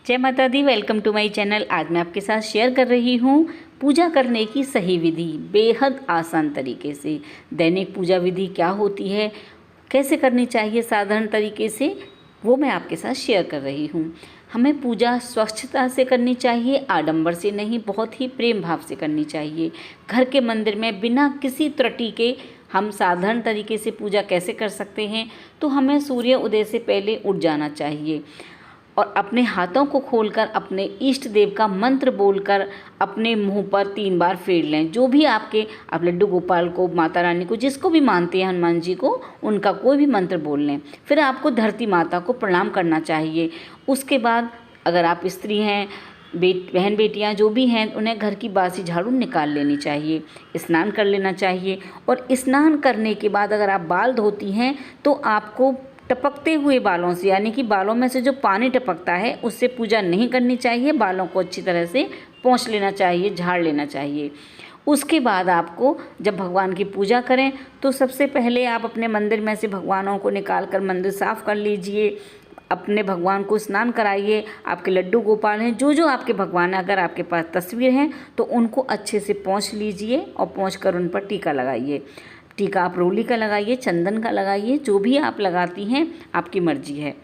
जय माता दी। Welcome to my channel. आज मैं आपके साथ शेयर कर रही हूँ पूजा करने की सही विधि, बेहद आसान तरीके से। दैनिक पूजा विधि क्या होती है, कैसे करनी चाहिए साधारण तरीके से, वो मैं आपके साथ शेयर कर रही हूँ। हमें पूजा स्वच्छता से करनी चाहिए, आडंबर से नहीं, बहुत ही प्रेम भाव से करनी चाहिए। घर के मंदिर में बिना किसी त्रुटि के हम साधारण तरीके से पूजा कैसे कर सकते हैं, तो हमें सूर्य उदय से पहले उठ जाना चाहिए और अपने हाथों को खोलकर अपने इष्ट देव का मंत्र बोलकर अपने मुंह पर 3 बार फेर लें। जो भी आप लड्डू गोपाल को, माता रानी को, जिसको भी मानते हैं, हनुमान जी को, उनका कोई भी मंत्र बोल लें। फिर आपको धरती माता को प्रणाम करना चाहिए। उसके बाद अगर आप स्त्री हैं, बहन बेटियां जो भी हैं, उन्हें घर की बासी झाड़ू निकाल लेनी चाहिए, स्नान कर लेना चाहिए। और स्नान करने के बाद अगर आप बाल धोती हैं तो आपको टपकते हुए बालों से, यानी कि बालों में से जो पानी टपकता है उससे पूजा नहीं करनी चाहिए। बालों को अच्छी तरह से पोंछ लेना चाहिए, झाड़ लेना चाहिए। उसके बाद आपको जब भगवान की पूजा करें तो सबसे पहले आप अपने मंदिर में से भगवानों को निकाल कर मंदिर साफ़ कर लीजिए। अपने भगवान को स्नान कराइए। आपके लड्डू गोपाल हैं, जो जो आपके भगवान हैं, अगर आपके पास तस्वीर हैं तो उनको अच्छे से पोंछ लीजिए और पोंछ कर उन पर टीका लगाइए। टीका आप रोली का लगाइए, चंदन का लगाइए, जो भी आप लगाती हैं आपकी मर्जी है।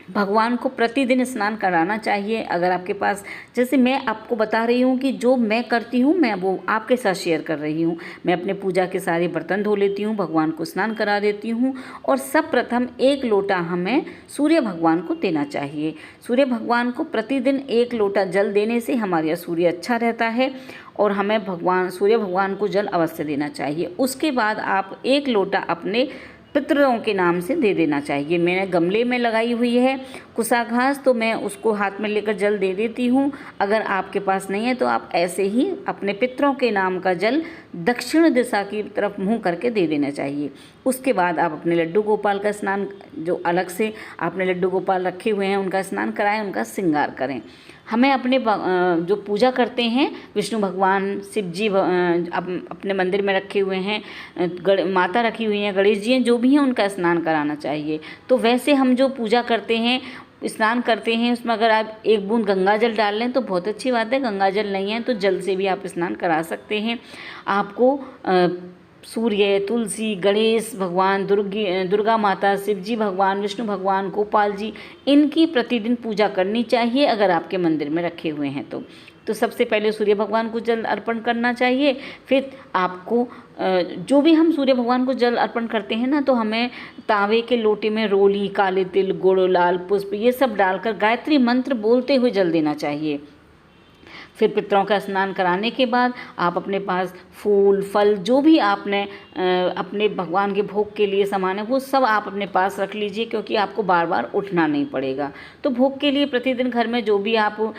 भगवान को प्रतिदिन स्नान कराना चाहिए। अगर आपके पास, जैसे मैं आपको बता रही हूँ कि जो मैं करती हूँ, मैं वो आपके साथ शेयर कर रही हूँ। मैं अपने पूजा के सारे बर्तन धो लेती हूँ, भगवान को स्नान करा देती हूँ और सब प्रथम 1 लोटा हमें सूर्य भगवान को देना चाहिए। सूर्य भगवान को प्रतिदिन 1 लोटा जल देने से हमारा सूर्य अच्छा रहता है और हमें सूर्य भगवान को जल अवश्य देना चाहिए। उसके बाद आप 1 लोटा अपने पितरों के नाम से दे देना चाहिए। मैंने गमले में लगाई हुई है कुसा घास, तो मैं उसको हाथ में लेकर जल दे देती हूँ। अगर आपके पास नहीं है तो आप ऐसे ही अपने पितरों के नाम का जल दक्षिण दिशा की तरफ मुँह करके दे देना चाहिए। उसके बाद आप अपने लड्डू गोपाल का स्नान, जो अलग से आपने लड्डू गोपाल रखे हुए हैं, उनका स्नान कराएं, उनका श्रृंगार करें। हमें अपने जो पूजा करते हैं, विष्णु भगवान, शिव जी अपने मंदिर में रखे हुए हैं, माता रखी हुई हैं, गणेश जी हैं, जो भी हैं, उनका स्नान कराना चाहिए। तो वैसे हम जो पूजा करते हैं, स्नान करते हैं, उसमें अगर आप 1 बूंद गंगा जल डाल लें तो बहुत अच्छी बात है। गंगा जल नहीं है तो जल से भी आप स्नान करा सकते हैं। आपको सूर्य, तुलसी, गणेश भगवान, दुर्गा माता, शिव जी भगवान, विष्णु भगवान, गोपाल जी, इनकी प्रतिदिन पूजा करनी चाहिए अगर आपके मंदिर में रखे हुए हैं तो सबसे पहले सूर्य भगवान को जल अर्पण करना चाहिए। फिर आपको जो भी हम सूर्य भगवान को जल अर्पण करते हैं ना, तो हमें तांबे के लोटे में रोली, काले तिल, गुड़, लाल पुष्प, ये सब डालकर गायत्री मंत्र बोलते हुए जल देना चाहिए। फिर पितरों का स्नान कराने के बाद आप अपने पास फूल, फल, जो भी आपने अपने भगवान के भोग के लिए सामान है, वो सब आप अपने पास रख लीजिए, क्योंकि आपको बार बार उठना नहीं पड़ेगा। तो भोग के लिए प्रतिदिन घर में जो भी आप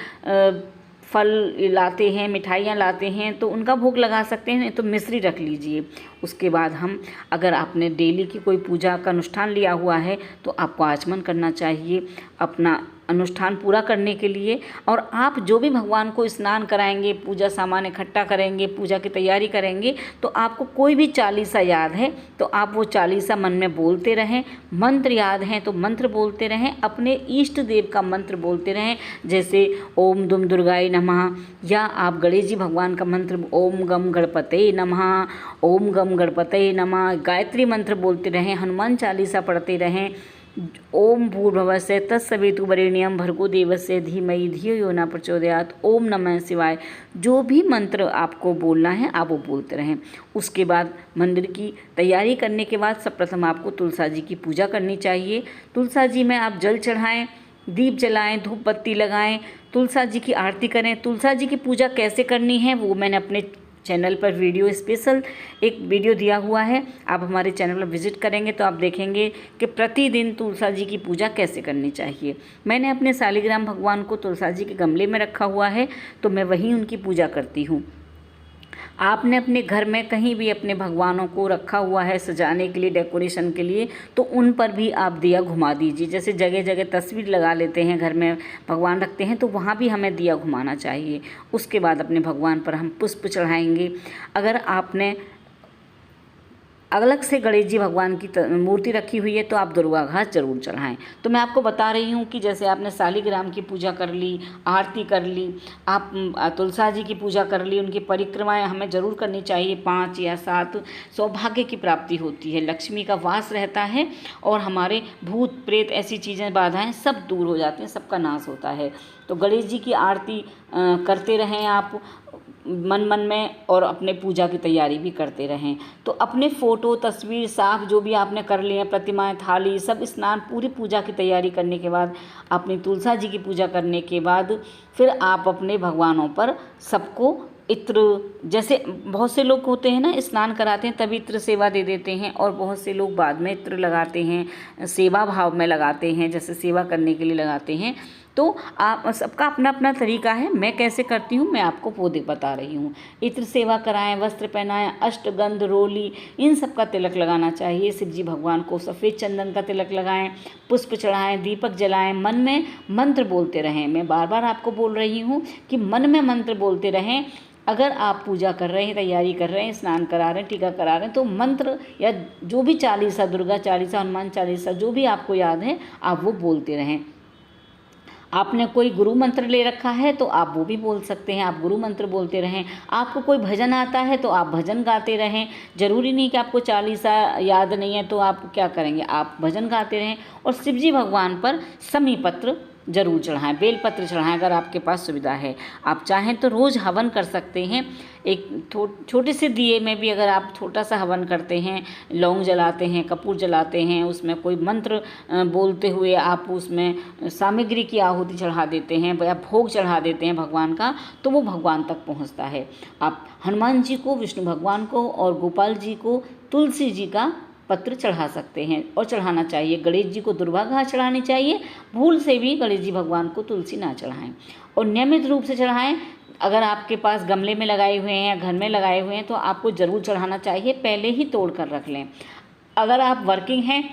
फल लाते हैं, मिठाइयाँ लाते हैं, तो उनका भोग लगा सकते हैं, नहीं तो मिश्री रख लीजिए। उसके बाद अगर आपने डेली की कोई पूजा का अनुष्ठान लिया हुआ है तो आपको आचमन करना चाहिए अपना अनुष्ठान पूरा करने के लिए। और आप जो भी भगवान को स्नान कराएंगे, पूजा सामान इकट्ठा करेंगे, पूजा की तैयारी करेंगे, तो आपको कोई भी चालीसा याद है तो आप वो चालीसा मन में बोलते रहें। मंत्र याद हैं तो मंत्र बोलते रहें, अपने इष्ट देव का मंत्र बोलते रहें, जैसे ओम दुम दुर्गाय नमः, या आप गणेश जी भगवान का मंत्र ओम गम गणपते नमः, ओम गम गणपते नमः, गायत्री मंत्र बोलते रहें, हनुमान चालीसा पढ़ते रहें, ओम भूर्भुवस्सुः तत्सवितुर्वरेण्यं भर्गो देवस्य धीमहि धियो यो न प्रचोदयात्, ओम नमः शिवाय। जो भी मंत्र आपको बोलना है आप वो बोलते रहें। उसके बाद मंदिर की तैयारी करने के बाद सर्वप्रथम आपको तुलसा जी की पूजा करनी चाहिए। तुलसा जी में आप जल चढ़ाएं, दीप जलाएं, धूप बत्ती लगाएं, तुलसा जी की आरती करें। तुलसा जी की पूजा कैसे करनी है वो मैंने अपने चैनल पर स्पेशल एक वीडियो दिया हुआ है। आप हमारे चैनल पर विजिट करेंगे तो आप देखेंगे कि प्रतिदिन तुलसा जी की पूजा कैसे करनी चाहिए। मैंने अपने शालिग्राम भगवान को तुलसा जी के गमले में रखा हुआ है, तो मैं वहीं उनकी पूजा करती हूँ। आपने अपने घर में कहीं भी अपने भगवानों को रखा हुआ है सजाने के लिए, डेकोरेशन के लिए, तो उन पर भी आप दिया घुमा दीजिए। जैसे जगह जगह तस्वीर लगा लेते हैं, घर में भगवान रखते हैं, तो वहाँ भी हमें दिया घुमाना चाहिए। उसके बाद अपने भगवान पर हम पुष्प चढ़ाएंगे। अगर आपने अलग से गणेश जी भगवान की मूर्ति रखी हुई है तो आप दुर्वा घास जरूर चढ़ाएं। तो मैं आपको बता रही हूँ कि जैसे आपने शालिग्राम की पूजा कर ली, आरती कर ली, आप तुलसा जी की पूजा कर ली, उनकी परिक्रमाएं हमें ज़रूर करनी चाहिए 5 या 7। सौभाग्य की प्राप्ति होती है, लक्ष्मी का वास रहता है और हमारे भूत प्रेत ऐसी चीज़ें बाधाएँ सब दूर हो जाती हैं, सबका नाश होता है। तो गणेश जी की आरती करते रहें आप मन मन में, और अपने पूजा की तैयारी भी करते रहें। तो अपने फ़ोटो, तस्वीर, साफ जो भी आपने कर लिए हैं, प्रतिमाएं, थाली, सब स्नान, पूरी पूजा की तैयारी करने के बाद, अपनी तुलसा जी की पूजा करने के बाद फिर आप अपने भगवानों पर सबको इत्र, जैसे बहुत से लोग होते हैं ना, स्नान कराते हैं तभी इत्र सेवा दे देते हैं, और बहुत से लोग बाद में इत्र लगाते हैं, सेवा भाव में लगाते हैं, जैसे सेवा करने के लिए लगाते हैं। तो आप सबका अपना अपना तरीका है, मैं कैसे करती हूँ मैं आपको वो बता रही हूँ। इत्र सेवा कराएं, वस्त्र पहनाएं, अष्टगंध, रोली, इन सब का तिलक लगाना चाहिए। शिव जी भगवान को सफ़ेद चंदन का तिलक लगाएं, पुष्प चढ़ाएं, दीपक जलाएं, मन में मंत्र बोलते रहें। मैं बार बार आपको बोल रही हूँ कि मन में मंत्र बोलते रहें। अगर आप पूजा कर रहे हैं, तैयारी कर रहे हैं, स्नान करा रहे हैं, टीका करा रहे हैं, तो मंत्र या जो भी चालीसा, दुर्गा चालीसा, हनुमान चालीसा, जो भी आपको याद है आप वो बोलते रहें। आपने कोई गुरु मंत्र ले रखा है तो आप वो भी बोल सकते हैं, आप गुरु मंत्र बोलते रहें। आपको कोई भजन आता है तो आप भजन गाते रहें। ज़रूरी नहीं कि आपको चालीसा याद नहीं है तो आप क्या करेंगे, आप भजन गाते रहें। और शिव जी भगवान पर समी पत्र जरूर चढ़ाएं, बेलपत्र चढ़ाएं अगर आपके पास सुविधा है। आप चाहें तो रोज़ हवन कर सकते हैं। एक छोटे से दिए में भी अगर आप छोटा सा हवन करते हैं, लौंग जलाते हैं, कपूर जलाते हैं, उसमें कोई मंत्र बोलते हुए आप उसमें सामग्री की आहुति चढ़ा देते हैं या भोग चढ़ा देते हैं भगवान का, तो वो भगवान तक पहुंचता है। आप हनुमान जी को, विष्णु भगवान को और गोपाल जी को तुलसी जी का पत्र चढ़ा सकते हैं और चढ़ाना चाहिए। गणेश जी को दुर्वा घास चढ़ानी चाहिए, भूल से भी गणेश जी भगवान को तुलसी ना चढ़ाएं और नियमित रूप से चढ़ाएं। अगर आपके पास गमले में लगाए हुए हैं या घर में लगाए हुए हैं तो आपको ज़रूर चढ़ाना चाहिए, पहले ही तोड़ कर रख लें। अगर आप वर्किंग हैं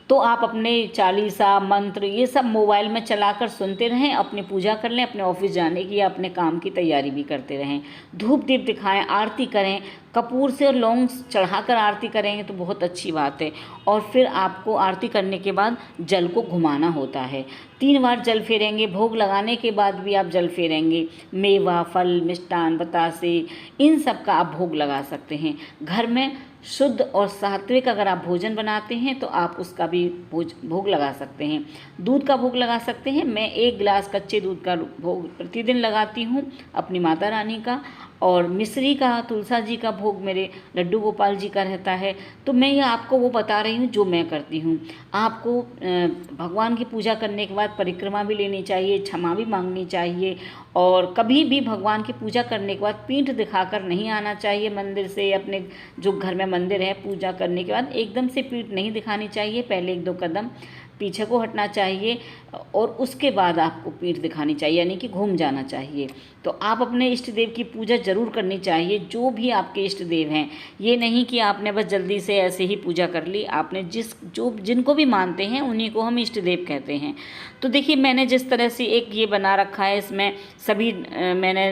तो आप अपने चालीसा, मंत्र, ये सब मोबाइल में चलाकर सुनते रहें, अपनी पूजा कर लें, अपने ऑफिस जाने की या अपने काम की तैयारी भी करते रहें। धूप दीप दिखाएं, आरती करें, कपूर से और लौंग चढ़ाकर आरती करेंगे तो बहुत अच्छी बात है। और फिर आपको आरती करने के बाद जल को घुमाना होता है, 3 बार जल फेरेंगे। भोग लगाने के बाद भी आप जल फेरेंगे। मेवा, फल, मिष्टान, बतासे, इन सब का आप भोग लगा सकते हैं। घर में शुद्ध और सात्विक अगर आप भोजन बनाते हैं तो आप उसका भी भोग लगा सकते हैं। दूध का भोग लगा सकते हैं। मैं 1 गिलास कच्चे दूध का भोग प्रतिदिन लगाती हूँ अपनी माता रानी का, और मिश्री का, तुलसा जी का भोग मेरे लड्डू गोपाल जी का रहता है। तो मैं ये आपको वो बता रही हूँ जो मैं करती हूँ। आपको भगवान की पूजा करने के बाद परिक्रमा भी लेनी चाहिए, क्षमा भी मांगनी चाहिए, और कभी भी भगवान की पूजा करने के बाद पीठ दिखाकर नहीं आना चाहिए मंदिर से। अपने जो घर में मंदिर है, पूजा करने के बाद एकदम से पीठ नहीं दिखानी चाहिए, पहले 1-2 कदम पीछे को हटना चाहिए और उसके बाद आपको पीठ दिखानी चाहिए, यानी कि घूम जाना चाहिए। तो आप अपने इष्ट देव की पूजा जरूर करनी चाहिए, जो भी आपके इष्ट देव हैं। ये नहीं कि आपने बस जल्दी से ऐसे ही पूजा कर ली, आपने जिनको भी मानते हैं उन्हीं को हम इष्ट देव कहते हैं। तो देखिए मैंने जिस तरह से एक ये बना रखा है, इसमें सभी मैंने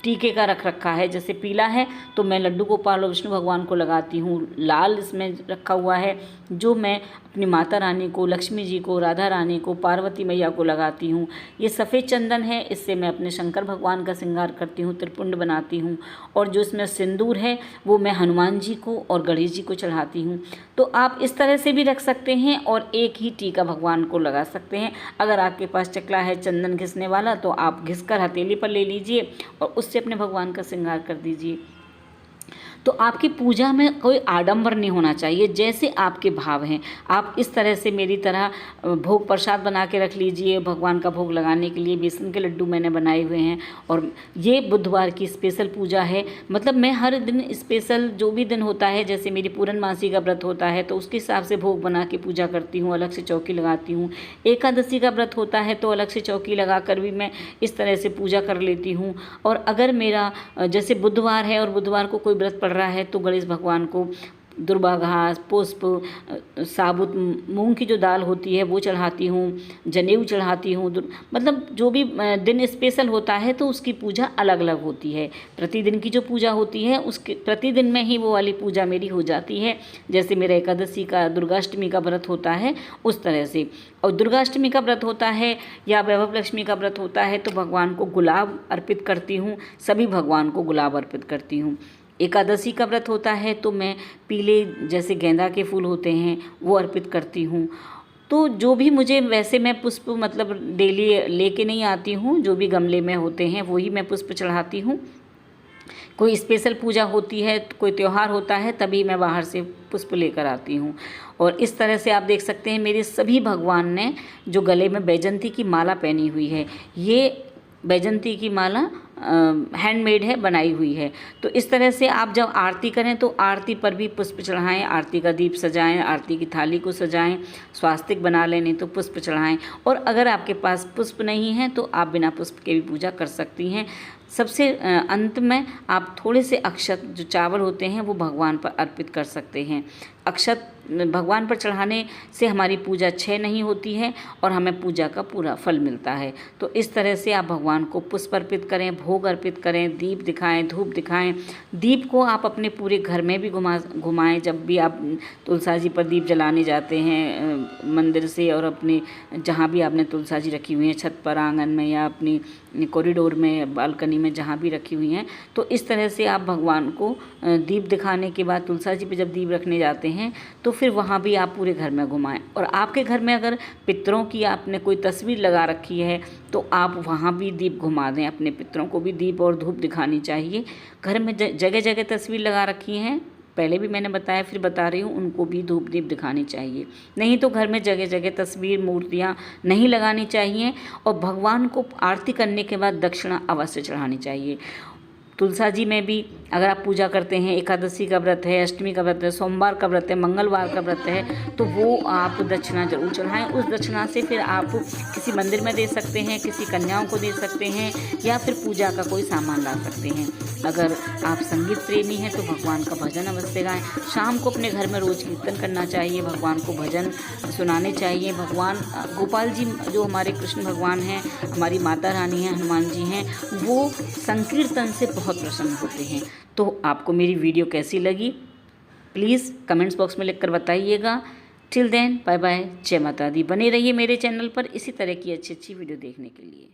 टीके का रख रखा है। जैसे पीला है तो मैं लड्डू गोपाल और विष्णु भगवान को लगाती हूँ, लाल इसमें रखा हुआ है जो मैं अपनी माता रानी को, लक्ष्मी जी को, राधा रानी को, पार्वती मैया को लगाती हूँ। ये सफ़ेद चंदन है, इससे मैं अपने शंकर भगवान का श्रृंगार करती हूँ, त्रिपुंड बनाती हूँ। और जो इसमें सिंदूर है वो मैं हनुमान जी को और गणेश जी को चढ़ाती हूँ। तो आप इस तरह से भी रख सकते हैं और एक ही टीका भगवान को लगा सकते हैं। अगर आपके पास चकला है चंदन घिसने वाला तो आप घिसकर हथेली पर ले लीजिए और उससे अपने भगवान का श्रृंगार कर दीजिए। तो आपकी पूजा में कोई आडंबर नहीं होना चाहिए, जैसे आपके भाव हैं आप इस तरह से मेरी तरह भोग प्रसाद बना के रख लीजिए। भगवान का भोग लगाने के लिए बेसन के लड्डू मैंने बनाए हुए हैं, और ये बुधवार की स्पेशल पूजा है। मतलब मैं हर दिन स्पेशल जो भी दिन होता है, जैसे मेरी पूर्णमासी का व्रत होता है तो उसके हिसाब से भोग बना के पूजा करती हूँ, अलग से चौकी लगाती हूँ। एकादशी का व्रत होता है तो अलग से चौकी लगा कर भी मैं इस तरह से पूजा कर लेती हूँ। और अगर मेरा जैसे बुधवार है और बुधवार को कोई व्रत पड़ रहा है तो गणेश भगवान को दुर्वा घास, पुष्प, साबुत मूंग की जो दाल होती है वो चढ़ाती हूँ, जनेऊ चढ़ाती हूँ। मतलब जो भी दिन स्पेशल होता है तो उसकी पूजा अलग अलग होती है। प्रतिदिन की जो पूजा होती है उसके प्रतिदिन में ही वो वाली पूजा मेरी हो जाती है। जैसे मेरा एकादशी का, दुर्गाष्टमी का व्रत होता है उस तरह से। और दुर्गाष्टमी का व्रत होता है या वैभव लक्ष्मी का व्रत होता है तो भगवान को गुलाब अर्पित करती हूँ, सभी भगवान को गुलाब अर्पित करती हूँ। एकादशी का व्रत होता है तो मैं पीले जैसे गेंदा के फूल होते हैं वो अर्पित करती हूँ। तो जो भी मुझे, वैसे मैं पुष्प मतलब डेली लेके नहीं आती हूँ, जो भी गमले में होते हैं वही मैं पुष्प चढ़ाती हूँ। कोई स्पेशल पूजा होती है, कोई त्यौहार होता है तभी मैं बाहर से पुष्प लेकर आती हूँ। और इस तरह से आप देख सकते हैं मेरे सभी भगवान ने जो गले में बैजंती की माला पहनी हुई है, ये बैजंती की माला हैंडमेड है, बनाई हुई है। तो इस तरह से आप जब आरती करें तो आरती पर भी पुष्प चढ़ाएं, आरती का दीप सजाएं, आरती की थाली को सजाएं, स्वास्तिक बना लें, नहीं तो पुष्प चढ़ाएं। और अगर आपके पास पुष्प नहीं है तो आप बिना पुष्प के भी पूजा कर सकती हैं। सबसे अंत में आप थोड़े से अक्षत, जो चावल होते हैं, वो भगवान पर अर्पित कर सकते हैं। अक्षत भगवान पर चढ़ाने से हमारी पूजा क्षय नहीं होती है और हमें पूजा का पूरा फल मिलता है। तो इस तरह से आप भगवान को पुष्प अर्पित करें, भोग अर्पित करें, दीप दिखाएं, धूप दिखाएं। दीप को आप अपने पूरे घर में भी घुमाएं। जब भी आप तुलसा जी पर दीप जलाने जाते हैं मंदिर से, और अपने जहाँ भी आपने तुलसा जी रखी हुई हैं, छत पर, आंगन में या अपनी कॉरिडोर में, बालकनी में, जहाँ भी रखी हुई हैं, तो इस तरह से आप भगवान को दीप दिखाने के बाद तुलसा जी पे जब दीप रखने जाते हैं तो फिर वहाँ भी आप पूरे घर में घुमाएं। और आपके घर में अगर पितरों की आपने कोई तस्वीर लगा रखी है तो आप वहाँ भी दीप घुमा दें। अपने पितरों को भी दीप और धूप दिखानी चाहिए। घर में जगह जगह तस्वीर लगा रखी हैं, पहले भी मैंने बताया, फिर बता रही हूँ, उनको भी धूप दीप दिखानी चाहिए। नहीं तो घर में जगह जगह तस्वीर, मूर्तियाँ नहीं लगानी चाहिए। और भगवान को आरती करने के बाद दक्षिणा अवश्य चढ़ानी चाहिए। तुलसा जी में भी अगर आप पूजा करते हैं, एकादशी का व्रत है, अष्टमी का व्रत है, सोमवार का व्रत है, मंगलवार का व्रत है, तो वो आप दक्षिणा जरूर चढ़ाएं। उस दक्षिणा से फिर आप किसी मंदिर में दे सकते हैं, किसी कन्याओं को दे सकते हैं, या फिर पूजा का कोई सामान ला सकते हैं। अगर आप संगीत प्रेमी हैं तो भगवान का भजन अवश्य गाएं। शाम को अपने घर में रोज़ कीर्तन करना चाहिए, भगवान को भजन सुनाने चाहिए। भगवान गोपाल जी जो हमारे कृष्ण भगवान हैं, हमारी माता रानी हैं, हनुमान जी हैं, वो संकीर्तन से बहुत प्रसन्न होते हैं। तो आपको मेरी वीडियो कैसी लगी प्लीज़ कमेंट्स बॉक्स में लिखकर बताइएगा। टिल देन बाय बाय, जय माता दी। बने रहिए मेरे चैनल पर इसी तरह की अच्छी अच्छी वीडियो देखने के लिए।